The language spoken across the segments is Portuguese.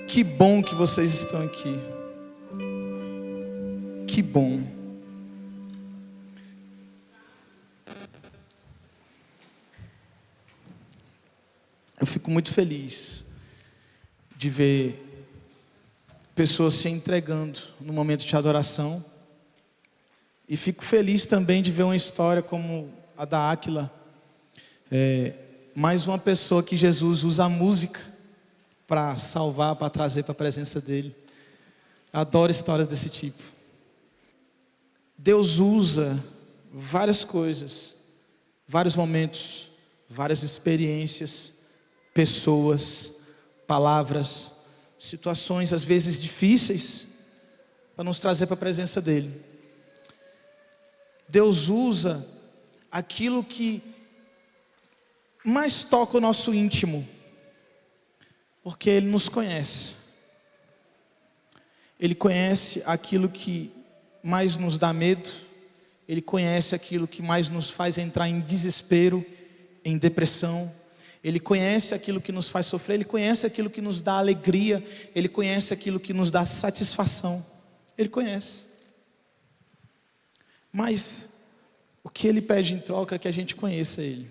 Que bom que vocês estão aqui. Que bom. Eu fico muito feliz de ver pessoas se entregando no momento de adoração. E fico feliz também de ver uma história como a da Áquila. Mais uma pessoa que Jesus usa a música para salvar, para trazer para a presença dele. Adoro histórias desse tipo. Deus usa várias coisas, vários momentos, várias experiências, pessoas, palavras, situações às vezes difíceis, para nos trazer para a presença dele. Deus usa aquilo que mais toca o nosso íntimo, porque Ele nos conhece. Ele conhece aquilo que mais nos dá medo. Ele conhece aquilo que mais nos faz entrar em desespero, em depressão. Ele conhece aquilo que nos faz sofrer. Ele conhece aquilo que nos dá alegria. Ele conhece aquilo que nos dá satisfação. Ele conhece. Mas o que Ele pede em troca é que a gente conheça Ele.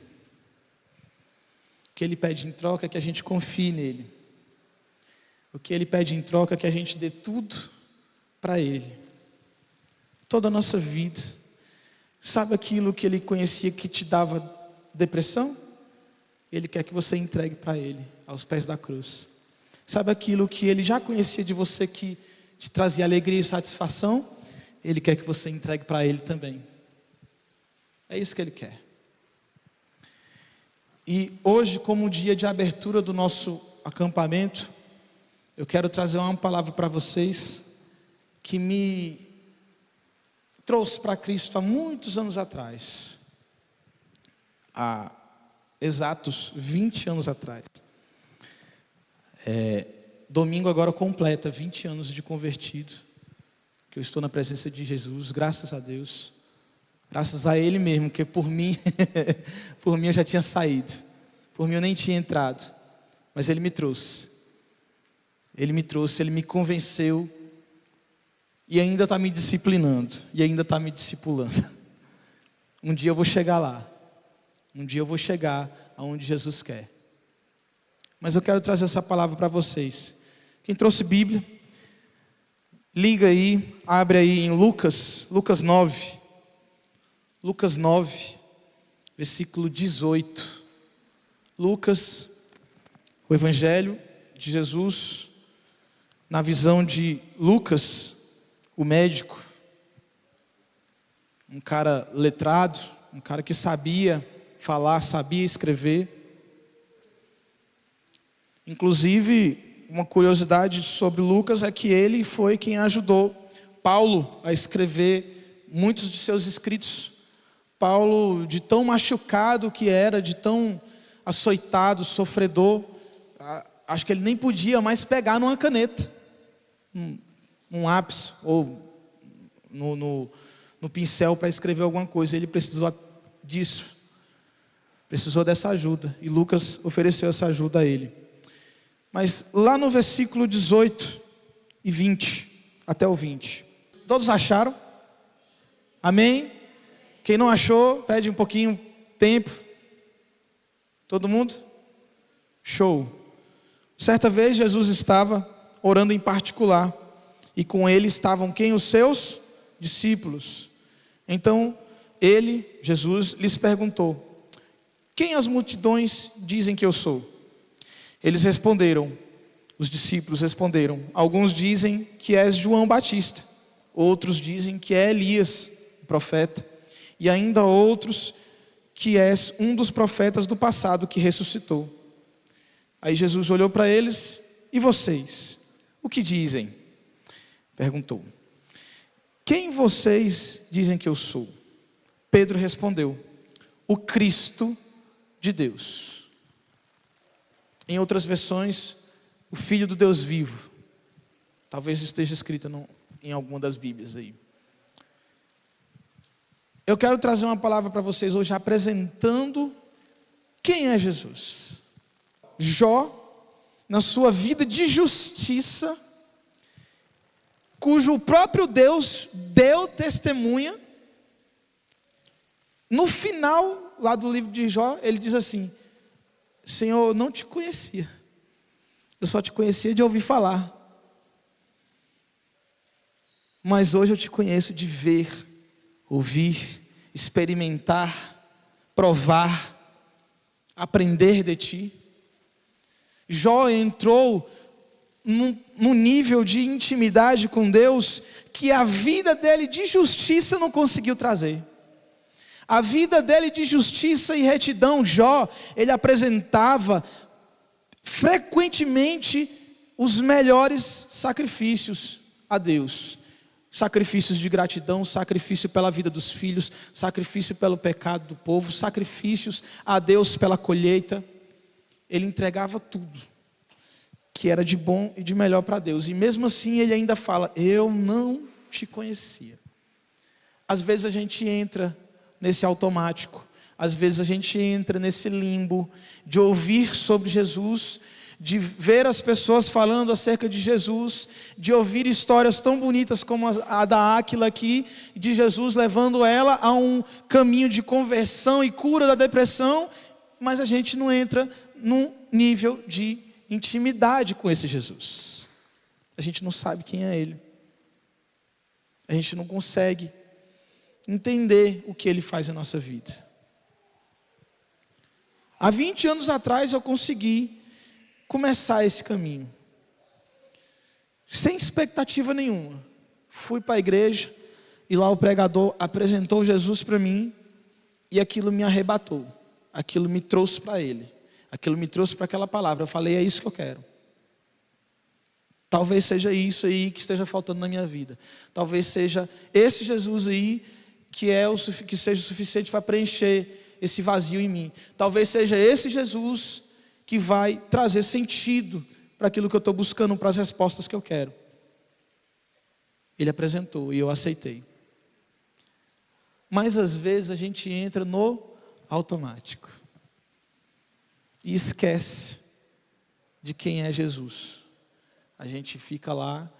O que Ele pede em troca é que a gente confie nele. O que Ele pede em troca é que a gente dê tudo para Ele. Toda a nossa vida. Sabe aquilo que Ele conhecia que te dava depressão? Ele quer que você entregue para Ele, aos pés da cruz. Sabe aquilo que Ele já conhecia de você que te trazia alegria e satisfação? Ele quer que você entregue para Ele também. É isso que Ele quer. E hoje, como dia de abertura do nosso acampamento, eu quero trazer uma palavra para vocês que me trouxe para Cristo há muitos anos atrás. Há exatos 20 anos atrás. Domingo agora completa 20 anos de convertido. Que eu estou na presença de Jesus, graças a Deus. Graças a Ele mesmo, que por mim, por mim eu já tinha saído. Por mim eu nem tinha entrado. Mas Ele me trouxe. Ele me trouxe, Ele me convenceu. E ainda está me disciplinando. E ainda está me discipulando. Um dia eu vou chegar lá. Um dia eu vou chegar aonde Jesus quer. Mas eu quero trazer essa palavra para vocês. Quem trouxe Bíblia, liga aí, abre aí em Lucas 9. Lucas 9, versículo 18. Lucas, o Evangelho de Jesus, na visão de Lucas, o médico, um cara letrado, um cara que sabia falar, sabia escrever. Inclusive, uma curiosidade sobre Lucas é que ele foi quem ajudou Paulo a escrever muitos de seus escritos. Paulo, de tão machucado que era, de tão açoitado, sofredor, acho que ele nem podia mais pegar numa caneta, num lápis ou no pincel para escrever alguma coisa. Ele precisou disso, precisou dessa ajuda, e Lucas ofereceu essa ajuda a ele. Mas lá no versículo 18 e 20, até o 20, todos acharam? Amém? Quem não achou, pede um pouquinho tempo. Todo mundo? Show. Certa vez Jesus estava orando em particular, e com ele estavam quem? Os seus discípulos. Então ele, Jesus, lhes perguntou: quem as multidões dizem que eu sou? Eles responderam, os discípulos responderam: alguns dizem que és João Batista, outros dizem que é Elias, o profeta, e ainda outros que és um dos profetas do passado que ressuscitou. Aí Jesus olhou para eles: e vocês, o que dizem? Perguntou. Quem vocês dizem que eu sou? Pedro respondeu: o Cristo de Deus. Em outras versões, o Filho do Deus vivo. Talvez esteja escrita em alguma das Bíblias aí. Eu quero trazer uma palavra para vocês hoje apresentando quem é Jesus. Jó na sua vida de justiça, cujo o próprio Deus deu testemunha. No final, lá do livro de Jó, ele diz assim: Senhor, eu não te conhecia, eu só te conhecia de ouvir falar, mas hoje eu te conheço de ver, ouvir, experimentar, provar, aprender de ti. Jó entrou num nível de intimidade com Deus que a vida dele de justiça não conseguiu trazer. A vida dele de justiça e retidão, Jó, ele apresentava frequentemente os melhores sacrifícios a Deus. Sacrifícios de gratidão, sacrifício pela vida dos filhos, sacrifício pelo pecado do povo, sacrifícios a Deus pela colheita. Ele entregava tudo que era de bom e de melhor para Deus. E mesmo assim ele ainda fala: eu não te conhecia. Às vezes a gente entra nesse automático, às vezes a gente entra nesse limbo de ouvir sobre Jesus, de ver as pessoas falando acerca de Jesus, de ouvir histórias tão bonitas como a da Áquila aqui, de Jesus levando ela a um caminho de conversão e cura da depressão, mas a gente não entra num nível de intimidade com esse Jesus. A gente não sabe quem é Ele, a gente não consegue entender o que Ele faz na nossa vida. Há 20 anos atrás eu consegui começar esse caminho, sem expectativa nenhuma. Fui para a igreja e lá o pregador apresentou Jesus para mim e aquilo me arrebatou, aquilo me trouxe para Ele, aquilo me trouxe para aquela palavra. Eu falei: é isso que eu quero. Talvez seja isso aí que esteja faltando na minha vida. Talvez seja esse Jesus aí que seja o suficiente para preencher esse vazio em mim. Talvez seja esse Jesus que vai trazer sentido para aquilo que eu estou buscando, para as respostas que eu quero. Ele apresentou e eu aceitei. Mas às vezes a gente entra no automático e esquece de quem é Jesus. A gente fica lá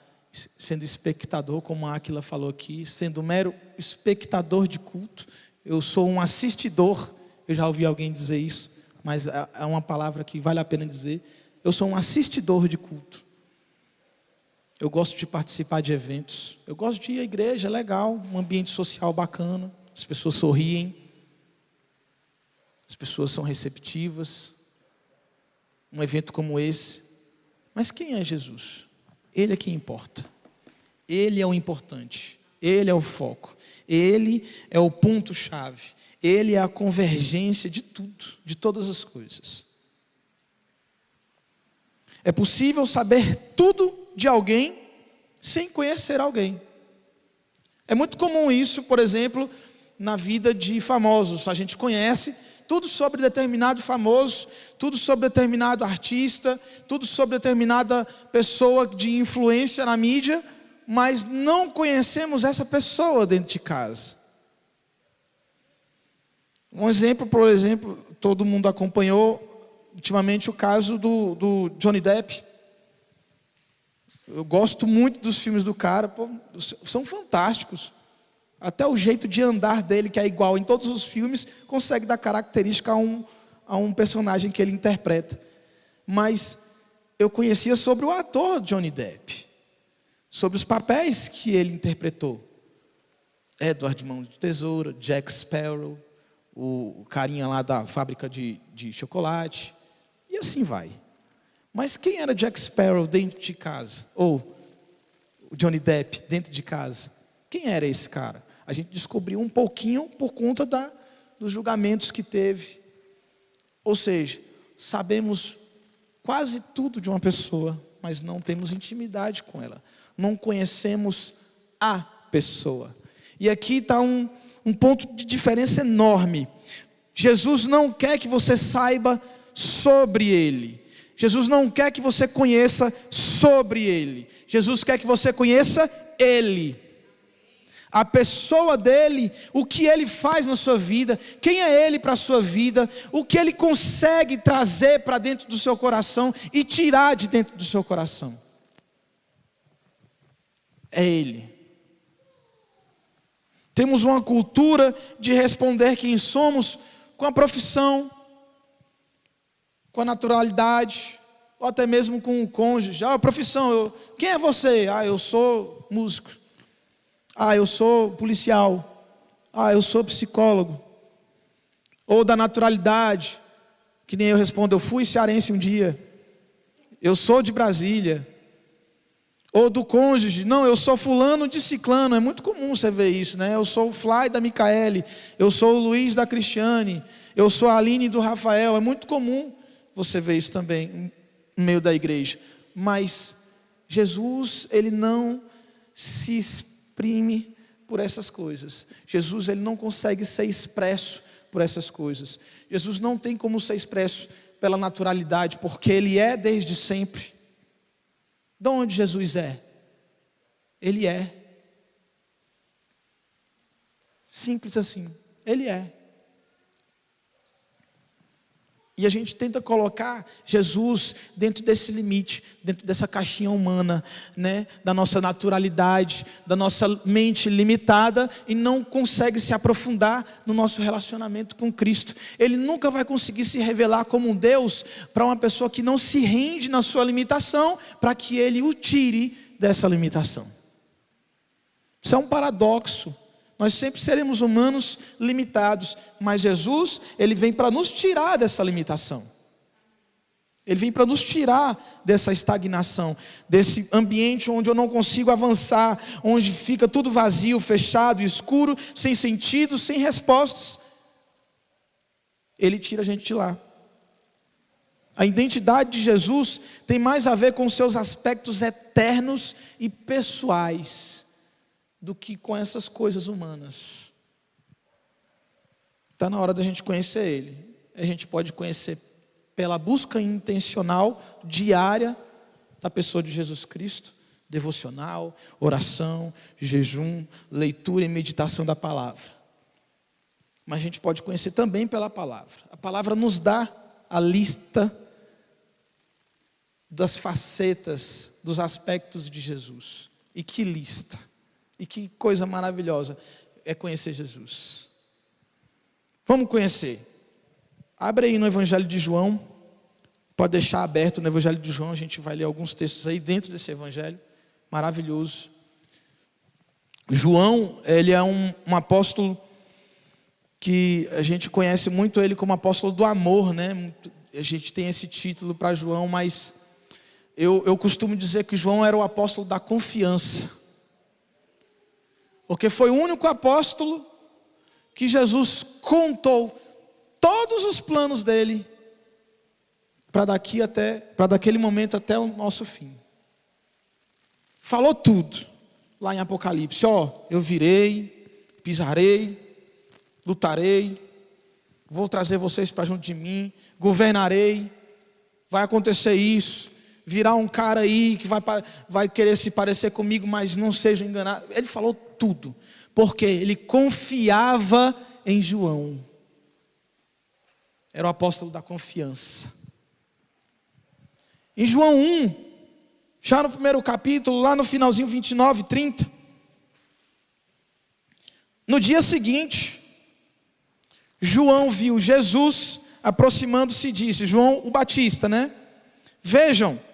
sendo espectador, como a Áquila falou aqui, sendo mero espectador de culto. Eu sou um assistidor. Eu já ouvi alguém dizer isso, mas é uma palavra que vale a pena dizer. Eu sou um assistidor de culto. Eu gosto de participar de eventos, eu gosto de ir à igreja, é legal, um ambiente social bacana, as pessoas sorriem, as pessoas são receptivas, um evento como esse. Mas quem é Jesus? Ele é quem importa, Ele é o importante, Ele é o foco, Ele é o ponto-chave, Ele é a convergência de tudo, de todas as coisas. É possível saber tudo de alguém sem conhecer alguém. É muito comum isso, por exemplo, na vida de famosos. A gente conhece tudo sobre determinado famoso, tudo sobre determinado artista, tudo sobre determinada pessoa de influência na mídia, mas não conhecemos essa pessoa dentro de casa. Um exemplo, por exemplo, todo mundo acompanhou ultimamente o caso do Johnny Depp. Eu gosto muito dos filmes do cara, são fantásticos. Até o jeito de andar dele, que é igual em todos os filmes, consegue dar característica a um personagem que ele interpreta. Mas eu conhecia sobre o ator Johnny Depp, sobre os papéis que ele interpretou. Edward Mão de Tesoura, Jack Sparrow, o carinha lá da fábrica de chocolate, e assim vai. Mas quem era Jack Sparrow dentro de casa? Ou o Johnny Depp dentro de casa? Quem era esse cara? A gente descobriu um pouquinho por conta dos julgamentos que teve. Ou seja, sabemos quase tudo de uma pessoa, mas não temos intimidade com ela. Não conhecemos a pessoa. E aqui está um ponto de diferença enorme. Jesus não quer que você saiba sobre Ele. Jesus não quer que você conheça sobre Ele. Jesus quer que você conheça Ele. A pessoa dele, o que ele faz na sua vida, quem é ele para a sua vida, o que ele consegue trazer para dentro do seu coração e tirar de dentro do seu coração. É ele. Temos uma cultura de responder quem somos com a profissão, com a naturalidade, ou até mesmo com o cônjuge. A profissão, quem é você? Eu sou músico. Eu sou policial. Eu sou psicólogo. Ou da naturalidade, que nem eu respondo, eu fui cearense um dia. Eu sou de Brasília. Ou do cônjuge, não, eu sou fulano de ciclano. É muito comum você ver isso, né? Eu sou o Fly da Micaele. Eu sou o Luiz da Cristiane. Eu sou a Aline do Rafael. É muito comum você ver isso também no meio da igreja. Mas Jesus, ele não se exprime por essas coisas. Jesus, ele não consegue ser expresso por essas coisas. Jesus não tem como ser expresso pela naturalidade, porque ele é desde sempre. De onde Jesus é? Ele é. Simples assim. Ele é. E a gente tenta colocar Jesus dentro desse limite, dentro dessa caixinha humana, né? Da nossa naturalidade, da nossa mente limitada, e não consegue se aprofundar no nosso relacionamento com Cristo. Ele nunca vai conseguir se revelar como um Deus para uma pessoa que não se rende na sua limitação, para que Ele o tire dessa limitação. Isso é um paradoxo. Nós sempre seremos humanos limitados, mas Jesus, ele vem para nos tirar dessa limitação. Ele vem para nos tirar dessa estagnação, desse ambiente onde eu não consigo avançar, onde fica tudo vazio, fechado, escuro, sem sentido, sem respostas. Ele tira a gente de lá. A identidade de Jesus tem mais a ver com seus aspectos eternos e pessoais do que com essas coisas humanas. Está na hora da gente conhecer Ele. A gente pode conhecer pela busca intencional, diária, da pessoa de Jesus Cristo, devocional, oração, jejum, leitura e meditação da palavra. Mas a gente pode conhecer também pela palavra. A palavra nos dá a lista das facetas, dos aspectos de Jesus. E que lista! E que coisa maravilhosa é conhecer Jesus. Vamos conhecer. Abre aí no Evangelho de João. Pode deixar aberto no Evangelho de João. A gente vai ler alguns textos aí dentro desse Evangelho. Maravilhoso. João, ele é um apóstolo que a gente conhece muito ele como apóstolo do amor, né? A gente tem esse título para João, mas eu costumo dizer que João era o apóstolo da confiança. Porque foi o único apóstolo que Jesus contou todos os planos dele para daquele momento até o nosso fim. Falou tudo lá em Apocalipse. Eu virei, pisarei, lutarei, vou trazer vocês para junto de mim, governarei, vai acontecer isso. Virar um cara aí que vai querer se parecer comigo, mas não seja enganado. Ele falou tudo, porque ele confiava em João. Era o apóstolo da confiança. Em João 1, já no primeiro capítulo, lá no finalzinho 29, 30. No dia seguinte, João viu Jesus aproximando-se e disse, João o Batista, né? Vejam.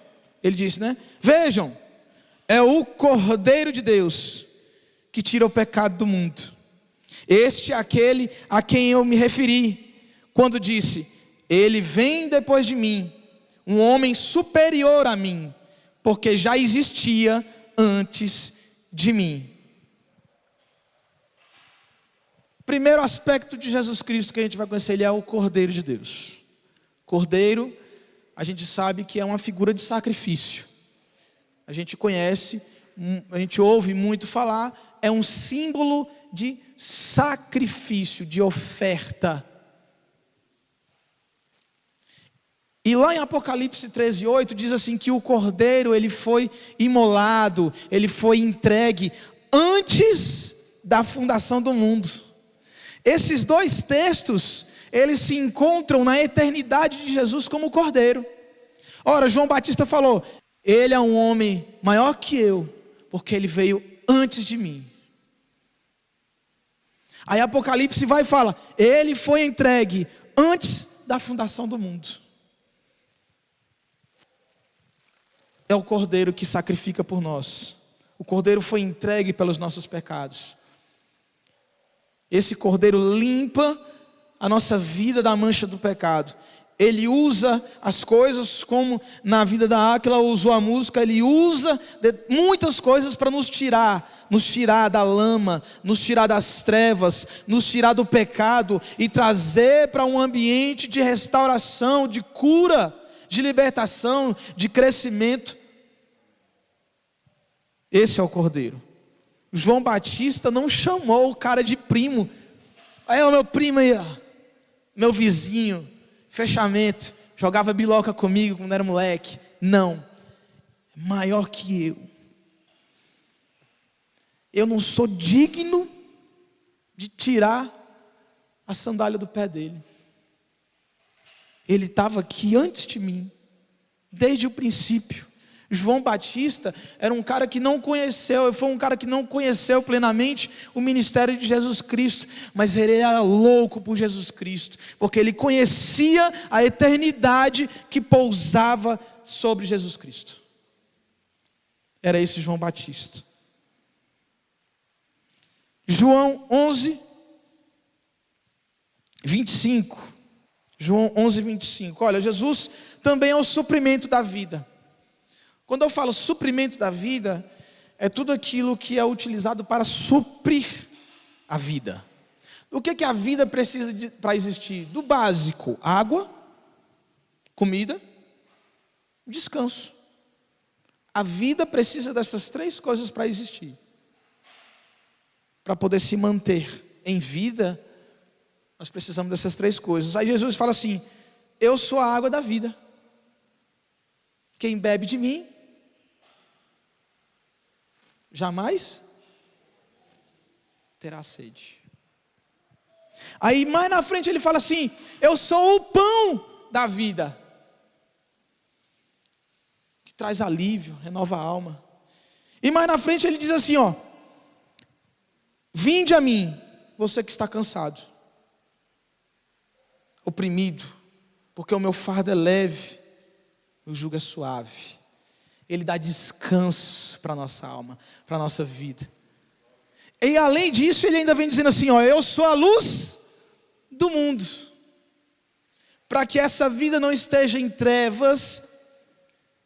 Ele disse, né? Vejam, é o Cordeiro de Deus que tira o pecado do mundo. Este é aquele a quem eu me referi quando disse, ele vem depois de mim, um homem superior a mim, porque já existia antes de mim. Primeiro aspecto de Jesus Cristo que a gente vai conhecer, ele é o Cordeiro de Deus. Cordeiro, a gente sabe que é uma figura de sacrifício. A gente conhece, a gente ouve muito falar, é um símbolo de sacrifício, de oferta. E lá em Apocalipse 13:8 diz assim que o Cordeiro ele foi imolado, ele foi entregue antes da fundação do mundo. Esses dois textos, eles se encontram na eternidade de Jesus como Cordeiro. Ora, João Batista falou: ele é um homem maior que eu, porque ele veio antes de mim. Aí Apocalipse vai e fala: ele foi entregue antes da fundação do mundo. É o Cordeiro que sacrifica por nós. O Cordeiro foi entregue pelos nossos pecados. Esse Cordeiro limpa a nossa vida da mancha do pecado. Ele usa as coisas, como na vida da Áquila usou a música. Ele usa muitas coisas para nos tirar da lama, nos tirar das trevas, nos tirar do pecado e trazer para um ambiente de restauração, de cura, de libertação, de crescimento. Esse é o Cordeiro. João Batista não chamou o cara de primo. Aí o meu primo aí, ó, meu vizinho, fechamento, jogava biloca comigo quando era moleque. Não, maior que eu. Eu não sou digno de tirar a sandália do pé dele. Ele estava aqui antes de mim, desde o princípio. João Batista era um cara que não conheceu, foi um cara que não conheceu plenamente o ministério de Jesus Cristo, mas ele era louco por Jesus Cristo, porque ele conhecia a eternidade que pousava sobre Jesus Cristo. Era esse João Batista. João 11, 25. João 11, 25. Olha, Jesus também é o suprimento da vida. Quando eu falo suprimento da vida, é tudo aquilo que é utilizado para suprir a vida. O que a vida precisa para existir? Do básico: água, comida, descanso. A vida precisa dessas três coisas para existir. Para poder se manter em vida, nós precisamos dessas três coisas. Aí Jesus fala assim: eu sou a água da vida. Quem bebe de mim jamais terá sede. Aí mais na frente ele fala assim: eu sou o pão da vida, que traz alívio, renova a alma. E mais na frente ele diz assim, ó: vinde a mim, você que está cansado, oprimido, porque o meu fardo é leve, o jugo é suave. Ele dá descanso para a nossa alma, para a nossa vida. E além disso, ele ainda vem dizendo assim, ó: eu sou a luz do mundo. Para que essa vida não esteja em trevas,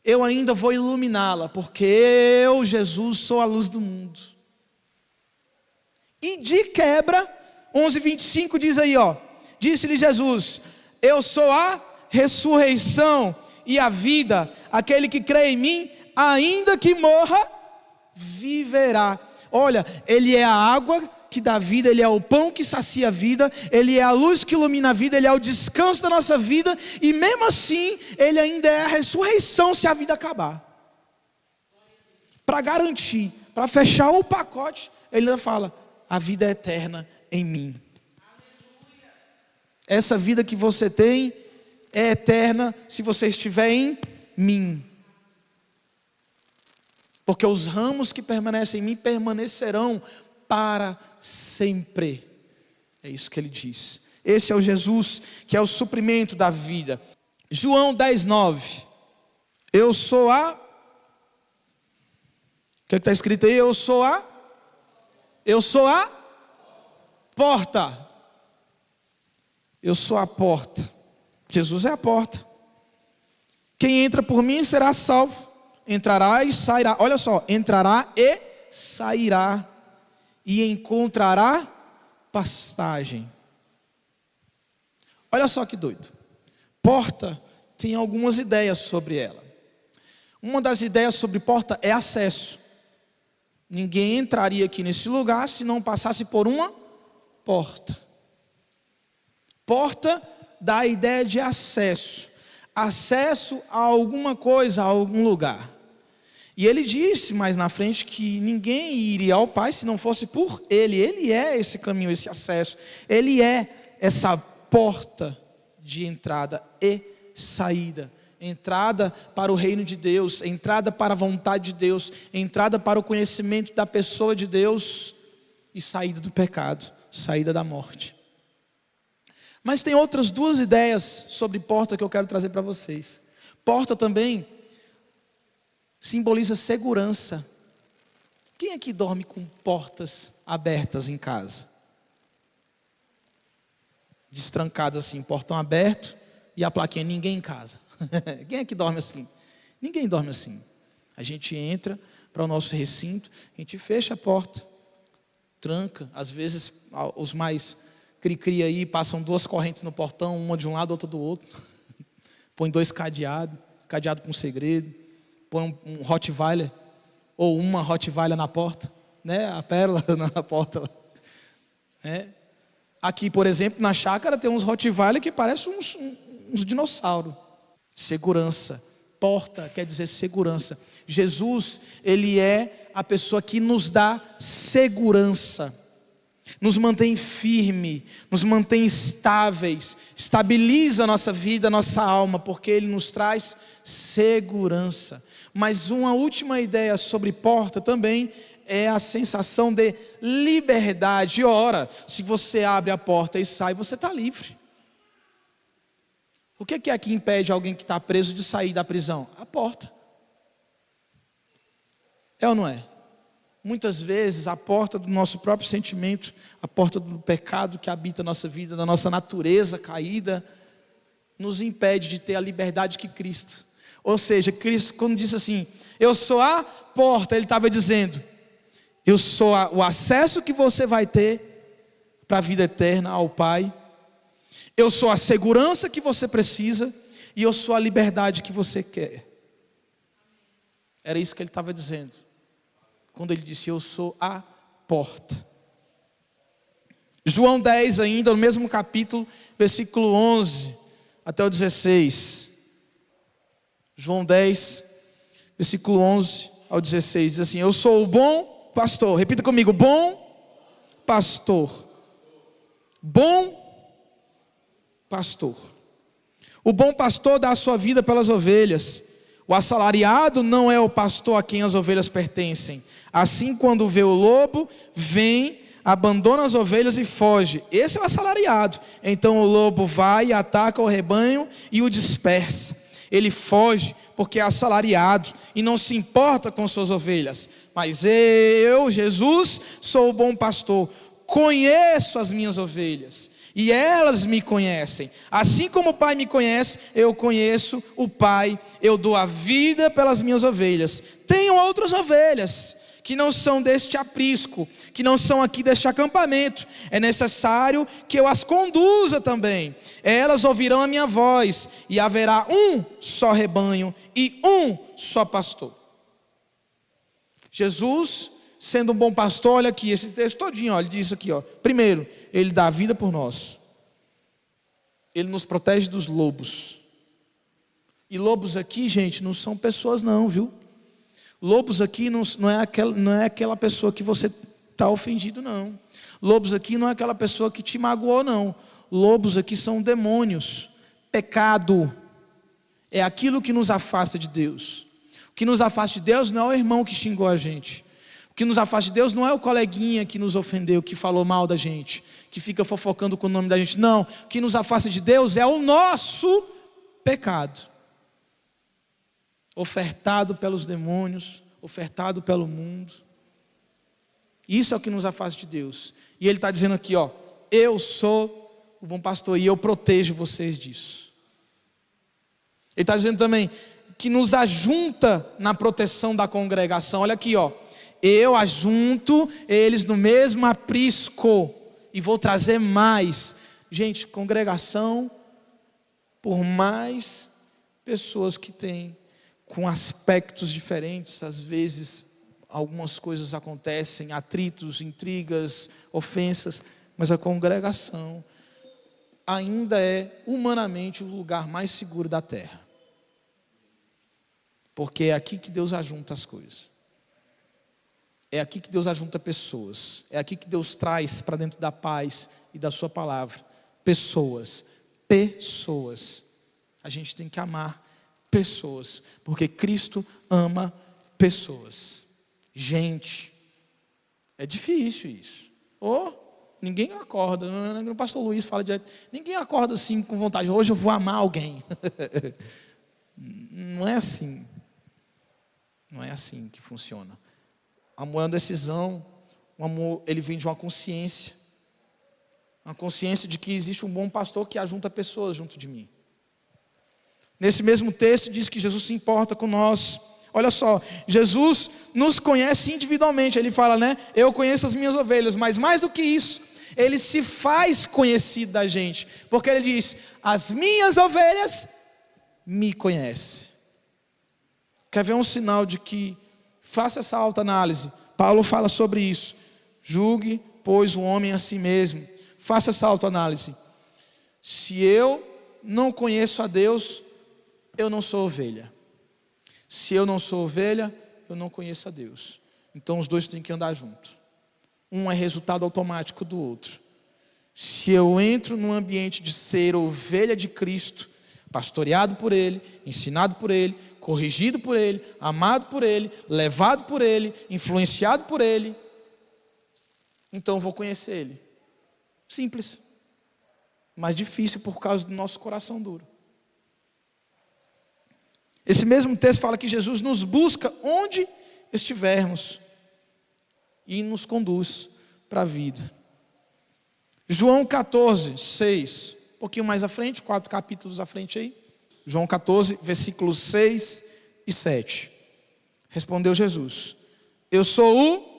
eu ainda vou iluminá-la, porque eu, Jesus, sou a luz do mundo. E de quebra, 11:25 diz aí, ó: disse-lhe Jesus: eu sou a ressurreição e a vida. Aquele que crê em mim, ainda que morra, viverá. Olha, ele é a água que dá vida, ele é o pão que sacia a vida, ele é a luz que ilumina a vida, ele é o descanso da nossa vida, e mesmo assim, ele ainda é a ressurreição se a vida acabar. Para garantir, para fechar o pacote, ele ainda fala: a vida é eterna em mim. Essa vida que você tem é eterna se você estiver em mim. Porque os ramos que permanecem em mim permanecerão para sempre. É isso que ele diz. Esse é o Jesus que é o suprimento da vida. João 10:9. Eu sou a... O que está escrito aí? Eu sou a porta. Eu sou a porta. Jesus é a porta. Quem entra por mim será salvo. Entrará e sairá. Olha só, entrará e sairá, e encontrará pastagem. Olha só que doido. Porta tem algumas ideias sobre ela. Uma das ideias sobre porta é acesso. Ninguém entraria aqui nesse lugar se não passasse por uma porta. Porta dá a ideia de acesso. Acesso a alguma coisa, a algum lugar. E ele disse mais na frente que ninguém iria ao Pai se não fosse por Ele. Ele é esse caminho, esse acesso. Ele é essa porta de entrada e saída. Entrada para o reino de Deus, entrada para a vontade de Deus, entrada para o conhecimento da pessoa de Deus e saída do pecado, saída da morte. Mas tem outras duas ideias sobre porta que eu quero trazer para vocês. Porta também simboliza segurança. Quem aqui dorme com portas abertas em casa? Destrancadas assim, portão aberto e a plaquinha ninguém em casa. Quem é que dorme assim? Ninguém dorme assim. A gente entra para o nosso recinto, a gente fecha a porta, tranca. Às vezes os mais cri-cri aí passam 2 correntes no portão, uma de um lado, outra do outro. Põe 2 cadeados, cadeado com segredo. Põe um Rottweiler, ou uma Rottweiler na porta, né? A pérola na porta. Aqui, por exemplo, na chácara tem uns Rottweiler que parecem uns dinossauros. Segurança. Porta quer dizer segurança. Jesus, Ele é a pessoa que nos dá segurança. Nos mantém firme, nos mantém estáveis, estabiliza a nossa vida, a nossa alma, porque Ele nos traz segurança. Mas uma última ideia sobre porta também é a sensação de liberdade. Ora, se você abre a porta e sai, você está livre. O que é que impede alguém que está preso de sair da prisão? A porta. É ou não é? Muitas vezes a porta do nosso próprio sentimento, a porta do pecado que habita a nossa vida, da nossa natureza caída, nos impede de ter a liberdade que Cristo. Ou seja, Cristo, quando disse assim, eu sou a porta, Ele estava dizendo, eu sou o acesso que você vai ter para a vida eterna ao Pai. Eu sou a segurança que você precisa e eu sou a liberdade que você quer. Era isso que Ele estava dizendo, quando Ele disse, eu sou a porta. João 10 ainda, no mesmo capítulo, versículo 11 até o 16. João 10, versículo 11 ao 16, diz assim, eu sou o bom pastor. Repita comigo, bom pastor. Bom pastor. O bom pastor dá a sua vida pelas ovelhas. O assalariado não é o pastor a quem as ovelhas pertencem. Assim, quando vê o lobo, vem, abandona as ovelhas e foge. Esse é o assalariado. Então o lobo vai e ataca o rebanho e o dispersa. Ele foge porque é assalariado e não se importa com suas ovelhas. Mas eu, Jesus, sou o bom pastor. Conheço as minhas ovelhas e elas me conhecem. Assim como o Pai me conhece, eu conheço o Pai. Eu dou a vida pelas minhas ovelhas. Tenho outras ovelhas que não são deste aprisco, que não são aqui deste acampamento. É necessário que eu as conduza também. Elas ouvirão a minha voz, e haverá um só rebanho e um só pastor. Jesus, sendo um bom pastor, olha aqui, esse texto todinho, ó, ele diz aqui, ó. Primeiro, Ele dá a vida por nós. Ele nos protege dos lobos. E lobos aqui, gente, não são pessoas não, viu? Lobos aqui não é aquela pessoa que você está ofendido, não. Lobos aqui não é aquela pessoa que te magoou, não. Lobos aqui são demônios. Pecado é aquilo que nos afasta de Deus. O que nos afasta de Deus não é o irmão que xingou a gente. O que nos afasta de Deus não é o coleguinha que nos ofendeu, que falou mal da gente, que fica fofocando com o nome da gente. Não, o que nos afasta de Deus é o nosso pecado. Ofertado pelos demônios, ofertado pelo mundo. Isso é o que nos afasta de Deus. E Ele está dizendo aqui, ó, eu sou o bom pastor e eu protejo vocês disso. Ele está dizendo também que nos ajunta na proteção da congregação. Olha aqui, ó, eu ajunto eles no mesmo aprisco e vou trazer mais. Gente, congregação, por mais pessoas que tem com aspectos diferentes, às vezes algumas coisas acontecem, atritos, intrigas, ofensas, mas a congregação ainda é humanamente o lugar mais seguro da terra. Porque é aqui que Deus ajunta as coisas. É aqui que Deus ajunta pessoas. É aqui que Deus traz para dentro da paz e da sua palavra. Pessoas. Pessoas. A gente tem que amar pessoas. Porque Cristo ama pessoas. Gente. É difícil isso. Ninguém acorda. O pastor Luiz fala direto. Ninguém acorda assim com vontade. Hoje eu vou amar alguém. Não é assim. Não é assim que funciona. O amor é uma decisão. O amor, ele vem de uma consciência. Uma consciência de que existe um bom pastor que ajunta pessoas junto de mim. Nesse mesmo texto diz que Jesus se importa com nós. Olha só, Jesus nos conhece individualmente. Ele fala, né? Eu conheço as minhas ovelhas. Mas mais do que isso, Ele se faz conhecido da gente. Porque Ele diz, as minhas ovelhas me conhecem. Quer ver um sinal de que faça essa autoanálise? Paulo fala sobre isso. Julgue, pois, o homem a si mesmo. Faça essa autoanálise. Se eu não conheço a Deus, eu não sou ovelha. Se eu não sou ovelha, eu não conheço a Deus. Então os dois têm que andar juntos. Um é resultado automático do outro. Se eu entro num ambiente de ser ovelha de Cristo, pastoreado por Ele, ensinado por Ele, corrigido por Ele, amado por Ele, levado por Ele, influenciado por Ele, então eu vou conhecer Ele. Simples. Mas difícil por causa do nosso coração duro. Esse mesmo texto fala que Jesus nos busca onde estivermos e nos conduz para a vida. João 14, 6, um pouquinho mais à frente, 4 capítulos à frente aí. João 14, versículos 6 e 7. Respondeu Jesus: Eu sou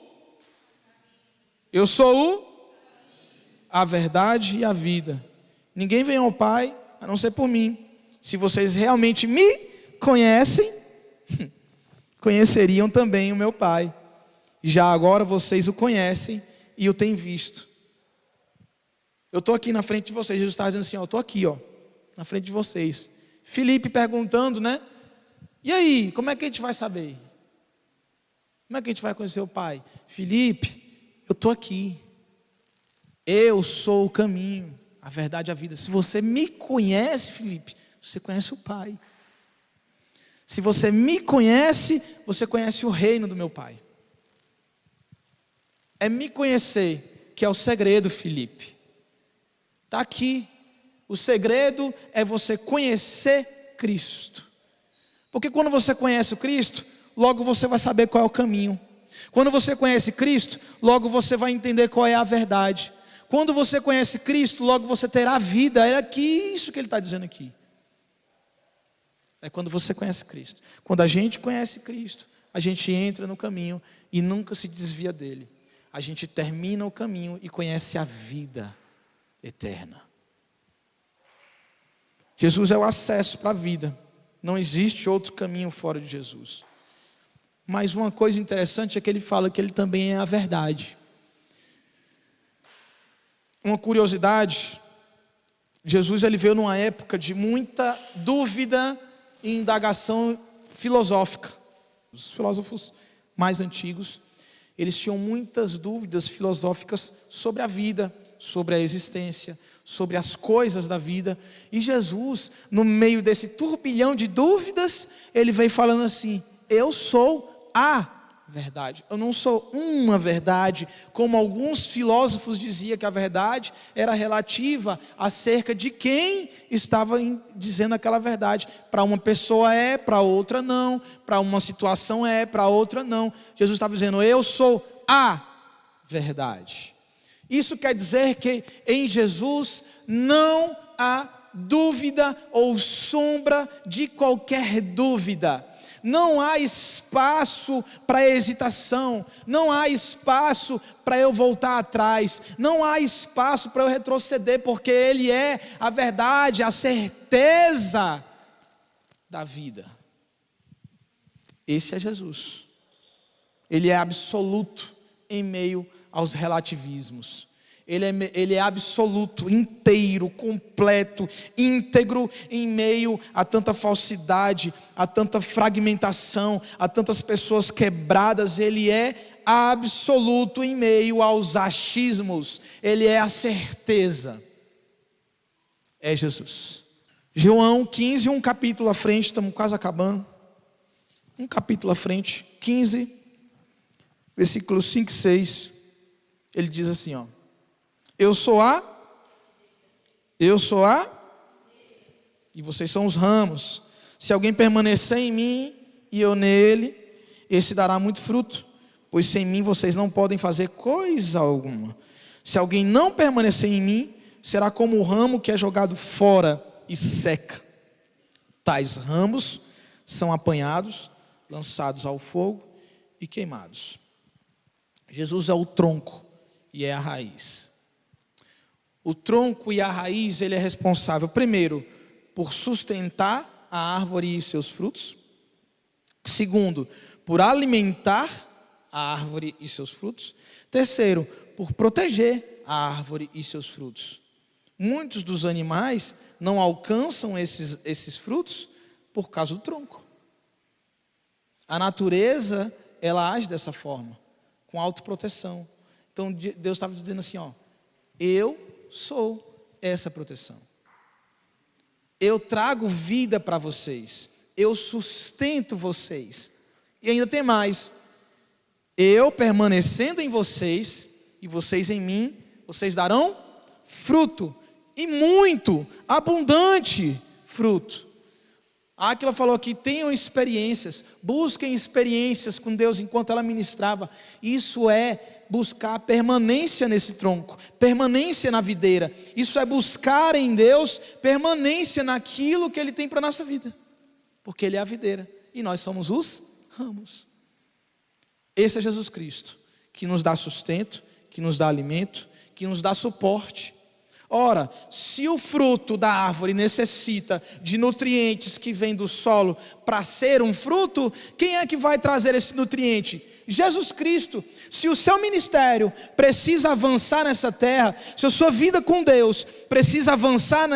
a verdade e a vida. Ninguém vem ao Pai a não ser por mim. Se vocês realmente me conhecem, conheceriam também o meu Pai. Já agora vocês o conhecem e o têm visto. Eu estou aqui na frente de vocês. Jesus está dizendo assim, eu estou aqui, na frente de vocês. Filipe perguntando, né? E aí, como é que a gente vai saber? Como é que a gente vai conhecer o Pai? Filipe, eu estou aqui. Eu sou o caminho, a verdade e a vida. Se você me conhece, Filipe, você conhece o Pai. Se você me conhece, você conhece o reino do meu Pai. É me conhecer que é o segredo, Filipe. Está aqui. O segredo é você conhecer Cristo. Porque quando você conhece o Cristo, logo você vai saber qual é o caminho. Quando você conhece Cristo, logo você vai entender qual é a verdade. Quando você conhece Cristo, logo você terá vida. É aqui isso que ele está dizendo aqui. É quando você conhece Cristo. Quando a gente conhece Cristo, a gente entra no caminho e nunca se desvia dele. A gente termina o caminho e conhece a vida eterna. Jesus é o acesso para a vida. Não existe outro caminho fora de Jesus. Mas uma coisa interessante é que ele fala que ele também é a verdade. Uma curiosidade, Jesus ele veio numa época de muita dúvida e indagação filosófica. Os filósofos mais antigos, eles tinham muitas dúvidas filosóficas sobre a vida, sobre a existência, sobre as coisas da vida. E Jesus, no meio desse turbilhão de dúvidas, ele veio falando assim: eu sou a verdade. Eu não sou uma verdade, como alguns filósofos diziam que a verdade era relativa acerca de quem estava dizendo aquela verdade. Para uma pessoa é, para outra não. Para uma situação é, para outra não. Jesus estava dizendo: eu sou a verdade. Isso quer dizer que em Jesus não há dúvida ou sombra de qualquer dúvida. Não há espaço para hesitação, não há espaço para eu voltar atrás, não há espaço para eu retroceder, porque Ele é a verdade, a certeza da vida. Esse é Jesus. Ele é absoluto em meio aos relativismos. ele é absoluto, inteiro, completo, íntegro em meio a tanta falsidade, a tanta fragmentação, a tantas pessoas quebradas. Ele é absoluto em meio aos achismos. Ele é a certeza. É Jesus. João 15, um capítulo à frente, estamos quase acabando. Um capítulo à frente, 15, versículos 5 e 6. Ele diz assim, ó: Eu sou a, e vocês são os ramos. Se alguém permanecer em mim e eu nele, esse dará muito fruto, pois sem mim vocês não podem fazer coisa alguma. Se alguém não permanecer em mim, será como o ramo que é jogado fora e seca. Tais ramos são apanhados, lançados ao fogo e queimados. Jesus é o tronco e é a raiz. O tronco e a raiz, ele é responsável, primeiro, por sustentar a árvore e seus frutos. Segundo, por alimentar a árvore e seus frutos. Terceiro, por proteger a árvore e seus frutos. Muitos dos animais não alcançam esses frutos por causa do tronco. A natureza, ela age dessa forma, com autoproteção. Então Deus estava dizendo assim, ó: eu sou essa proteção. Eu trago vida para vocês. Eu sustento vocês. E ainda tem mais. Eu permanecendo em vocês e vocês em mim, vocês darão fruto. E muito, abundante fruto. Aquila falou aqui, tenham experiências, busquem experiências com Deus enquanto ela ministrava. Isso é buscar permanência nesse tronco, permanência na videira. Isso é buscar em Deus permanência naquilo que Ele tem para a nossa vida. Porque Ele é a videira e nós somos os ramos. Esse é Jesus Cristo, que nos dá sustento, que nos dá alimento, que nos dá suporte. Ora, se o fruto da árvore necessita de nutrientes que vêm do solo para ser um fruto, quem é que vai trazer esse nutriente? Jesus Cristo. Se o seu ministério precisa avançar nessa terra, se a sua vida com Deus precisa avançar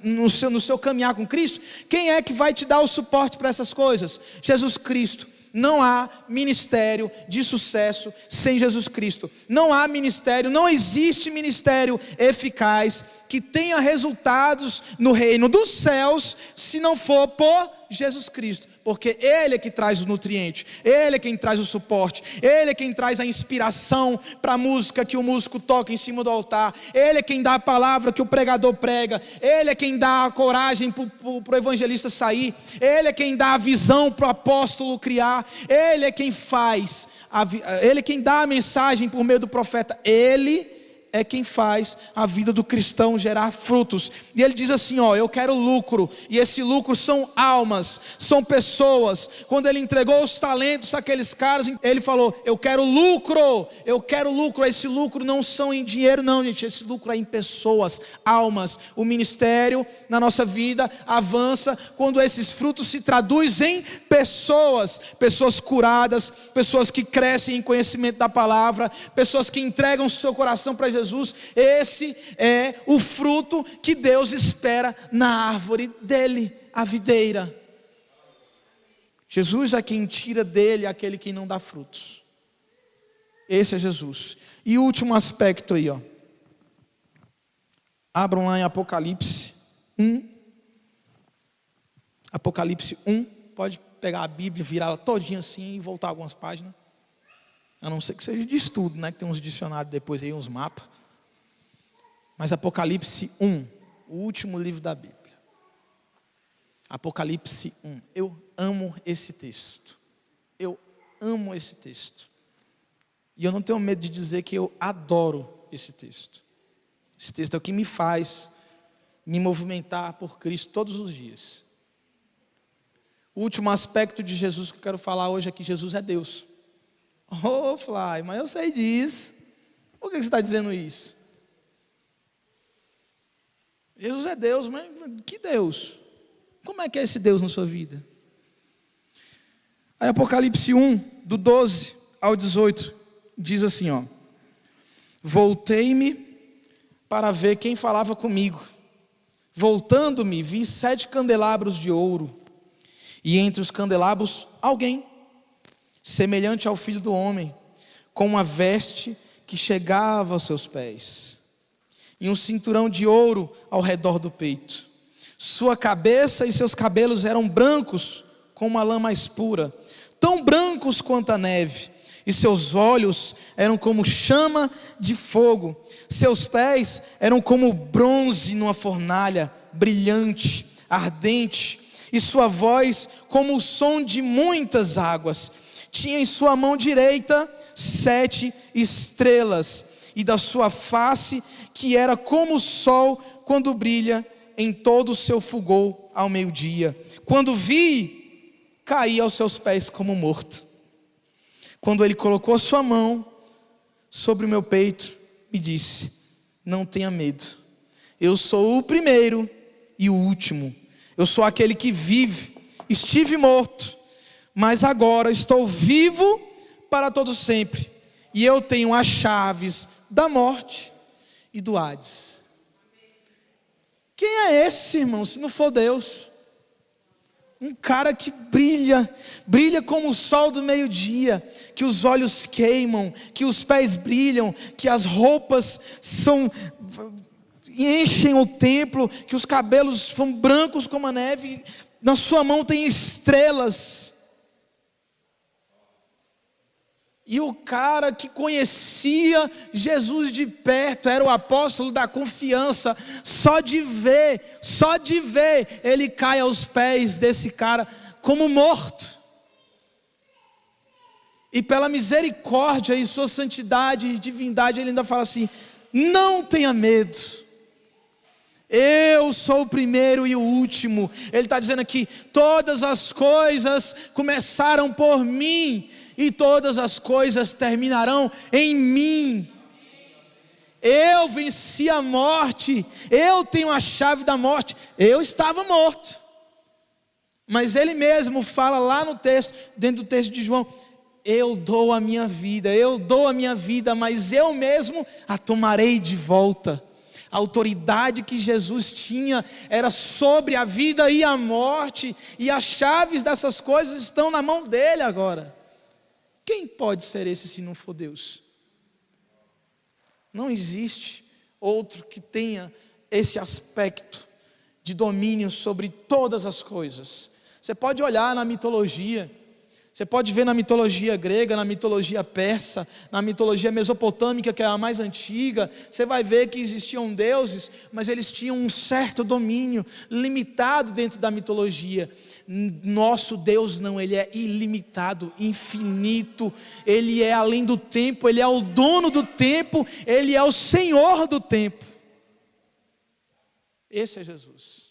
no seu caminhar com Cristo, quem é que vai te dar o suporte para essas coisas? Jesus Cristo. Não há ministério de sucesso sem Jesus Cristo. Não há ministério, não existe ministério eficaz que tenha resultados no reino dos céus se não for por Jesus Cristo. Porque Ele é que traz o nutriente, Ele é quem traz o suporte, Ele é quem traz a inspiração para a música que o músico toca em cima do altar, Ele é quem dá a palavra que o pregador prega, Ele é quem dá a coragem para o evangelista sair, Ele é quem dá a visão para o apóstolo criar, Ele é quem faz, Ele é quem dá a mensagem por meio do profeta, Ele é quem faz a vida do cristão gerar frutos. E ele diz assim, ó: eu quero lucro. E esse lucro são almas, são pessoas. Quando ele entregou os talentos àqueles caras, ele falou: eu quero lucro, eu quero lucro. Esse lucro não são em dinheiro não, gente. Esse lucro é em pessoas, almas. O ministério na nossa vida avança quando esses frutos se traduzem em pessoas. Pessoas curadas, pessoas que crescem em conhecimento da palavra, pessoas que entregam seu coração para Jesus. Esse é o fruto que Deus espera na árvore dele, a videira. Jesus é quem tira dele aquele que não dá frutos. Esse é Jesus. E o último aspecto aí, ó. Abram lá em Apocalipse 1. Apocalipse 1. Pode pegar a Bíblia, virar ela todinha assim e voltar algumas páginas. A não ser que seja de estudo, né? Que tem uns dicionários depois aí, uns mapas. Mas Apocalipse 1, o último livro da Bíblia. Apocalipse 1. Eu amo esse texto. Eu amo esse texto. E eu não tenho medo de dizer que eu adoro esse texto. Esse texto é o que me faz me movimentar por Cristo todos os dias. O último aspecto de Jesus que eu quero falar hoje é que Jesus é Deus. Oh, Fly, mas eu sei disso. Por que você está dizendo isso? Jesus é Deus, mas que Deus? Como é que é esse Deus na sua vida? Aí Apocalipse 1, do 12 ao 18, diz assim, ó: voltei-me para ver quem falava comigo. Voltando-me, vi 7 candelabros de ouro, e entre os candelabros alguém, semelhante ao Filho do Homem, com uma veste que chegava aos seus pés, e um cinturão de ouro ao redor do peito. Sua cabeça e seus cabelos eram brancos como uma lã mais pura, tão brancos quanto a neve, e seus olhos eram como chama de fogo. Seus pés eram como bronze numa fornalha, brilhante, ardente, e sua voz como o som de muitas águas. Tinha em sua mão direita 7 estrelas, e da sua face, que era como o sol quando brilha em todo o seu fulgor ao meio-dia. Quando vi, caí aos seus pés como morto. Quando ele colocou a sua mão sobre o meu peito, me disse: não tenha medo, eu sou o primeiro e o último. Eu sou aquele que vive. Estive morto, mas agora estou vivo para todo sempre, e eu tenho as chaves da morte e do Hades. Quem é esse, irmão, se não for Deus? Um cara que brilha como o sol do meio-dia, que os olhos queimam, que os pés brilham, que as roupas enchem o templo, que os cabelos são brancos como a neve, na sua mão tem estrelas. E o cara que conhecia Jesus de perto, era o apóstolo da confiança, só de ver, ele cai aos pés desse cara como morto. E pela misericórdia e sua santidade e divindade, ele ainda fala assim: não tenha medo, eu sou o primeiro e o último. Ele está dizendo aqui: todas as coisas começaram por mim, e todas as coisas terminarão em mim. Eu venci a morte, eu tenho a chave da morte. Eu estava morto, mas ele mesmo fala lá no texto, dentro do texto de João: eu dou a minha vida, mas eu mesmo a tomarei de volta. A autoridade que Jesus tinha era sobre a vida e a morte, e as chaves dessas coisas estão na mão dele agora. Quem pode ser esse se não for Deus? Não existe outro que tenha esse aspecto de domínio sobre todas as coisas. Você pode olhar na mitologia, você pode ver na mitologia grega, na mitologia persa, na mitologia mesopotâmica, que é a mais antiga. Você vai ver que existiam deuses, mas eles tinham um certo domínio limitado dentro da mitologia. Nosso Deus não, ele é ilimitado, infinito. Ele é além do tempo, ele é o dono do tempo, ele é o Senhor do tempo. Esse é Jesus.